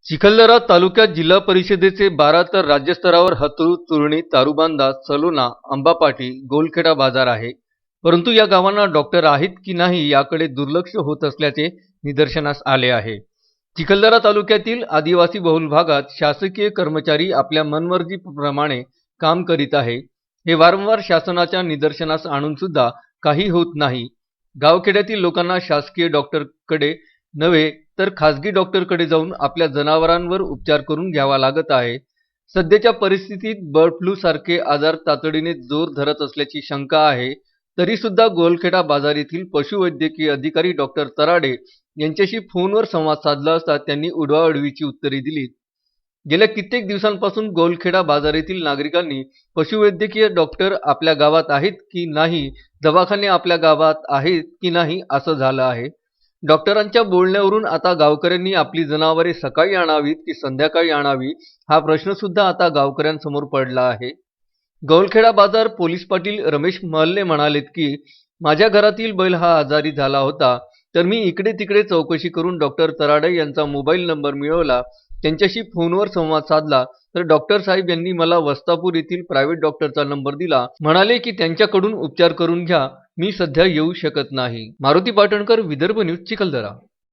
चिखलदरा तालुक्यात जिल्हा परिषदेचे 12 तर राज्यस्तरावर हतूर, तुरणी, तारुबांधा, सलोना, अंबापाटी, गोलखेडा बाजार आहे. परंतु या गावांना डॉक्टर आहेत की नाही याकडे दुर्लक्ष होत असल्याचे निदर्शनास आले आहे. चिखलदरा तालुक्यातील आदिवासी बहुल भागात शासकीय कर्मचारी आपल्या मनमर्जीप्रमाणे काम करीत आहे. हे वारंवार शासनाच्या निदर्शनास आणून सुद्धा काही होत नाही. गावखेड्यातील लोकांना शासकीय डॉक्टरकडे नव्हे तर खासगी डॉक्टरकडे जाऊन आपल्या जनावरांवर उपचार करून घ्यावा लागत आहे. सध्याच्या परिस्थितीत बर्ड फ्लू सारखे आजार तातडीने जोर धरत असल्याची शंका आहे. तरी सुद्धा गोलखेडा बाजार येथील पशुवैद्यकीय अधिकारी डॉक्टर तराडे यांच्याशी फोनवर संवाद साधला असता त्यांनी उडवाउडवीची उत्तरे दिलीत. गेल्या कित्येक दिवसांपासून गोलखेडा बाजार येथील नागरिकांनी पशुवैद्यकीय डॉक्टर आपल्या गावात आहेत की नाही, दवाखाने आपल्या गावात आहेत की नाही असं झालं आहे. डॉक्टरांच्या बोलण्यावरून आता गावकऱ्यांनी आपली जनावरे सकाळी आणावीत की संध्याकाळी आणावी हा प्रश्न सुद्धा आता गावकऱ्यांसमोर पडला आहे. गौलखेडा बाजार पोलीस पाटील रमेश महल्ले म्हणालेत की माझ्या घरातील बैल हा आजारी झाला होता, तर मी इकडे तिकडे चौकशी करून डॉक्टर तराडे यांचा मोबाईल नंबर मिळवला, त्यांच्याशी फोनवर संवाद साधला तर डॉक्टर साहेब यांनी मला वस्तापूर येथील प्रायव्हेट डॉक्टरचा नंबर दिला. म्हणाले की त्यांच्याकडून उपचार करून घ्या, मी सध्या येऊ शकत नाही. मारुती पाटणकर, विदर्भ न्यूज, चिखलदरा.